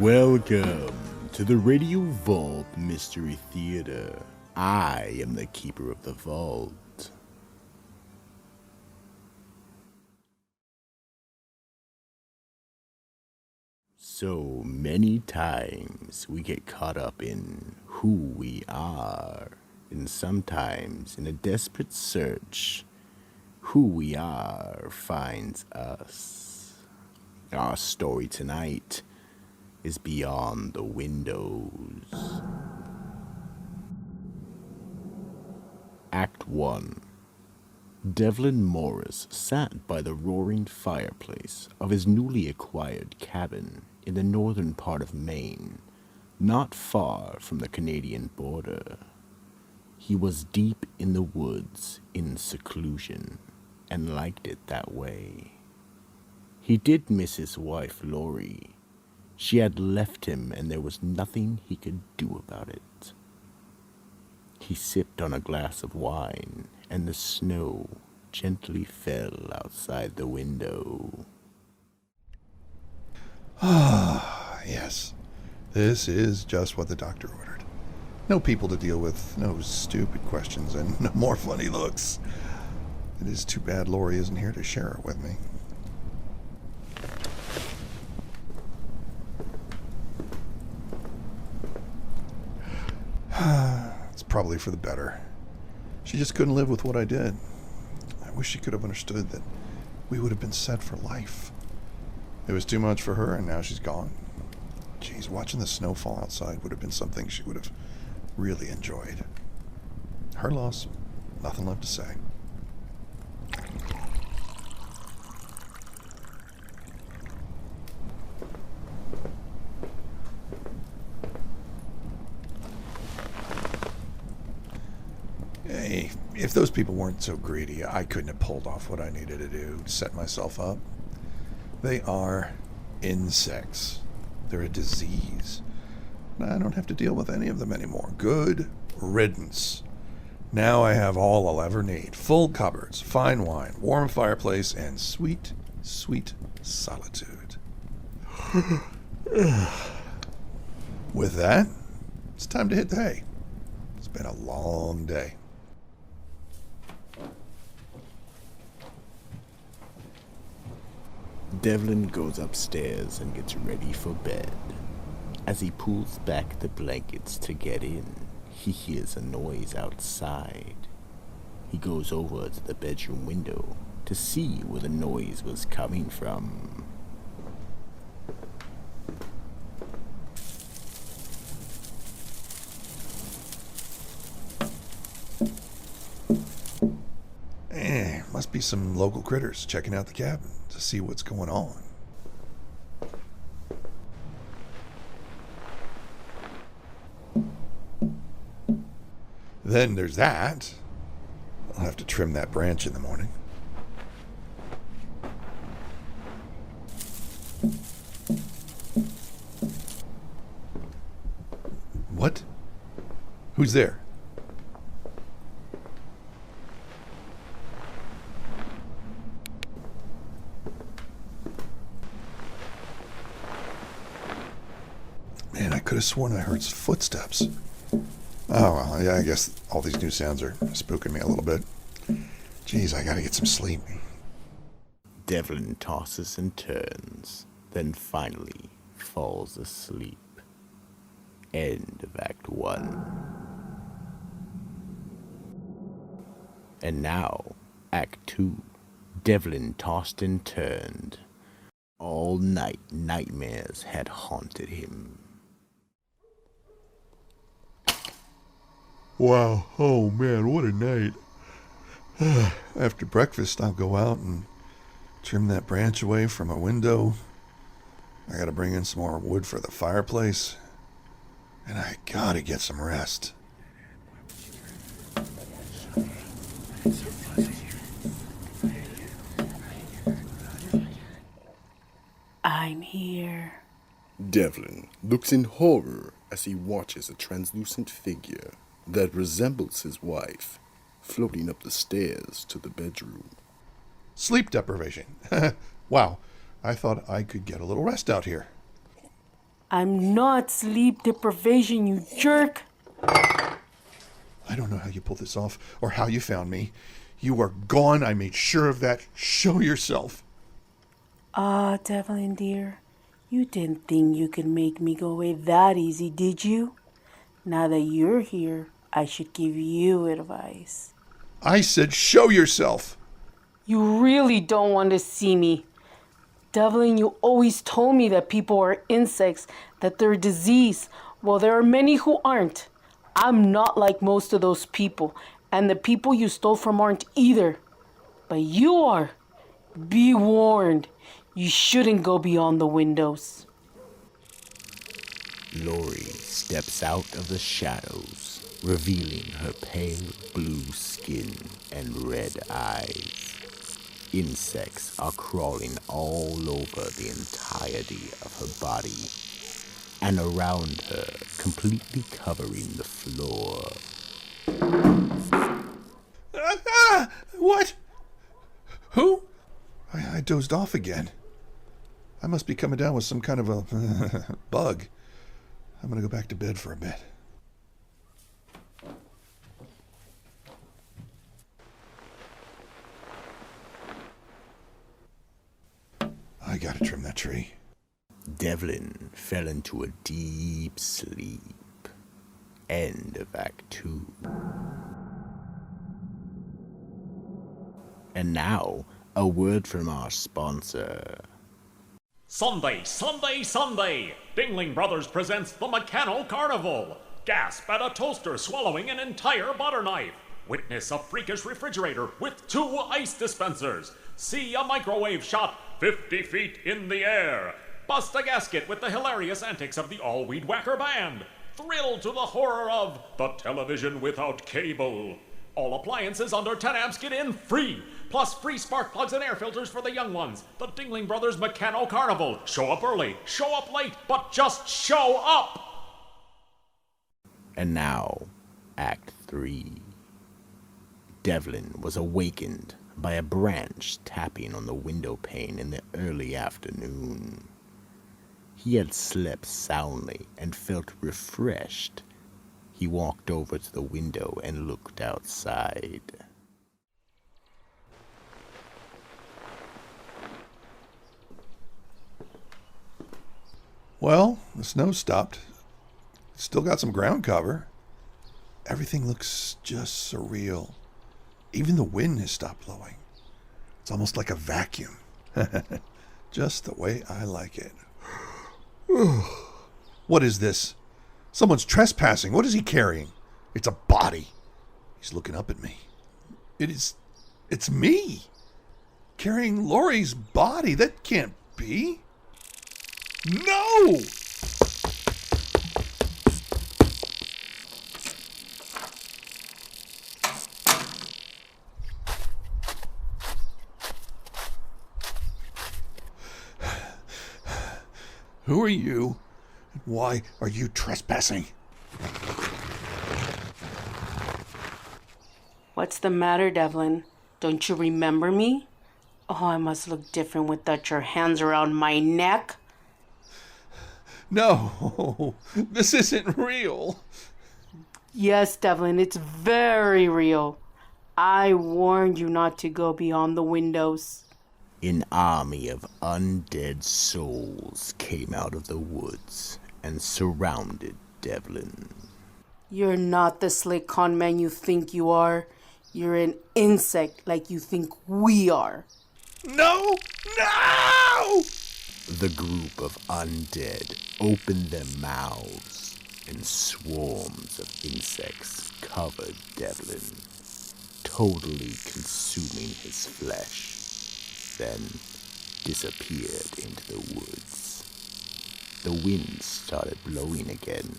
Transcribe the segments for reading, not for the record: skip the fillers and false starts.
Welcome to the Radio Vault Mystery Theater. I am the keeper of the vault. So many times we get caught up in who we are, and sometimes in a desperate search, who we are finds us. Our story tonight is Beyond the Windows. Act 1. Devlin Morris sat by the roaring fireplace of his newly acquired cabin in the northern part of Maine, not far from the Canadian border. He was deep in the woods in seclusion, and liked it that way. He did miss his wife, Lori. She had left him, and there was nothing he could do about it. He sipped on a glass of wine, and the snow gently fell outside the window. Ah, yes. This is just what the doctor ordered. No people to deal with, no stupid questions, and no more funny looks. It is too bad Lori isn't here to share it with me. It's probably for the better. She just couldn't live with what I did. I wish she could have understood that we would have been set for life. It was too much for her, and now she's gone. Geez, watching the snow fall outside would have been something she would have really enjoyed. Her loss. Nothing left to say. Hey, if those people weren't so greedy, I couldn't have pulled off what I needed to do to set myself up. They are insects. They're a disease. I don't have to deal with any of them anymore. Good riddance. Now I have all I'll ever need. Full cupboards, fine wine, warm fireplace, and sweet, sweet solitude. With that, it's time to hit the hay. It's been a long day. Devlin goes upstairs and gets ready for bed. As he pulls back the blankets to get in, he hears a noise outside. He goes over to the bedroom window to see where the noise was coming from. Must be some local critters checking out the cabin to see what's going on. Then there's that. I'll have to trim that branch in the morning. What? Who's there? Man, I could have sworn I heard footsteps. Oh, well, yeah, I guess all these new sounds are spooking me a little bit. Jeez, I gotta get some sleep. Devlin tosses and turns, then finally falls asleep. End of Act 1. And now, Act 2. Devlin tossed and turned. All night nightmares had haunted him. Wow, oh man, what a night. After breakfast, I'll go out and trim that branch away from a window. I gotta bring in some more wood for the fireplace. And I gotta get some rest. I'm here. Devlin looks in horror as he watches a translucent figure that resembles his wife floating up the stairs to the bedroom. Sleep deprivation. Wow, I thought I could get a little rest out here. I'm not sleep deprivation, you jerk. I don't know how you pulled this off or how you found me. You are gone. I made sure of that. Show yourself. Ah, Devlin dear, you didn't think you could make me go away that easy, did you? Now that you're here, I should give you advice. I said show yourself. You really don't want to see me. Devlin, you always told me that people are insects, that they're disease. Well, there are many who aren't. I'm not like most of those people, and the people you stole from aren't either. But you are. Be warned. You shouldn't go beyond the windows. Lori steps out of the shadows, revealing her pale blue skin and red eyes. Insects are crawling all over the entirety of her body and around her, completely covering the floor. What? Who? I dozed off again. I must be coming down with some kind of a bug. I'm going to go back to bed for a bit. I got to trim that tree. Devlin fell into a deep sleep. End of Act 2. And now, a word from our sponsor. Sunday, Sunday, Sunday! Dingling Brothers presents the Mechano Carnival. Gasp at a toaster swallowing an entire butter knife. Witness a freakish refrigerator with 2 ice dispensers. See a microwave shot 50 feet in the air. Bust a gasket with the hilarious antics of the All-Weed Whacker Band. Thrill to the horror of the television without cable. All appliances under 10 amps get in free. Plus free spark plugs and air filters for the young ones. The Dingling Brothers Mechano Carnival. Show up early, show up late, but just show up! And now, Act 3. Devlin was awakened by a branch tapping on the window pane in the early afternoon. He had slept soundly and felt refreshed. He walked over to the window and looked outside. Well, the snow stopped. Still got some ground cover. Everything looks just surreal. Even the wind has stopped blowing. It's almost like a vacuum. Just the way I like it. What is this? Someone's trespassing. What is he carrying? It's a body. He's looking up at me. It's me. Carrying Lori's body. That can't be. No! Who are you? And why are you trespassing? What's the matter, Devlin? Don't you remember me? Oh, I must look different without your hands around my neck. No, this isn't real. Yes, Devlin, it's very real. I warned you not to go beyond the windows. An army of undead souls came out of the woods and surrounded Devlin. You're not the slick con man you think you are. You're an insect like you think we are. No! No! The group of undead opened their mouths, and swarms of insects covered Devlin, totally consuming his flesh, then disappeared into the woods. The wind started blowing again,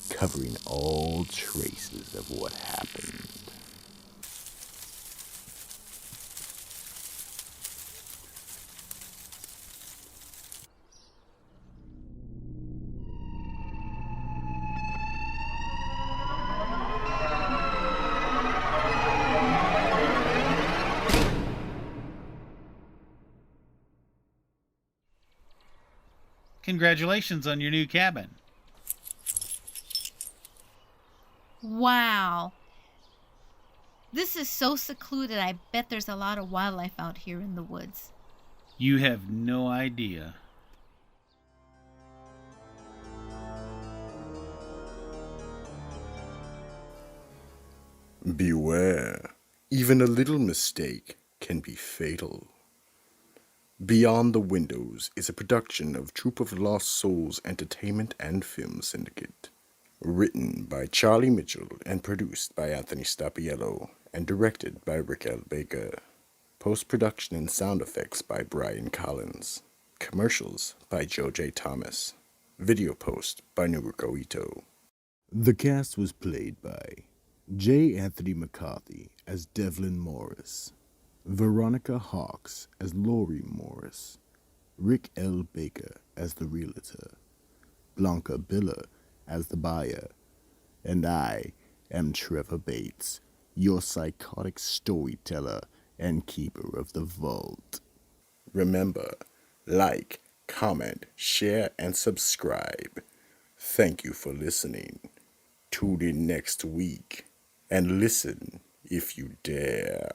covering all traces of what happened. Congratulations on your new cabin. Wow. This is so secluded, I bet there's a lot of wildlife out here in the woods. You have no idea. Beware, even a little mistake can be fatal. Beyond the Windows is a production of Troop of Lost Souls Entertainment and Film Syndicate. Written by Charlie Mitchell and produced by Anthony Stapiello and directed by Rick L. Baker. Post-production and sound effects by Brian Collins. Commercials by Joe J. Thomas. Video post by Nobuko Ito. The cast was played by J. Anthony McCarthy as Devlin Morris, Veronica Hawks as Lori Morris, Rick L. Baker as the realtor, Blanca Biller as the buyer, and I am Trevor Bates, your psychotic storyteller and keeper of the vault. Remember, like, comment, share, and subscribe. Thank you for listening. Tune in next week, and listen if you dare.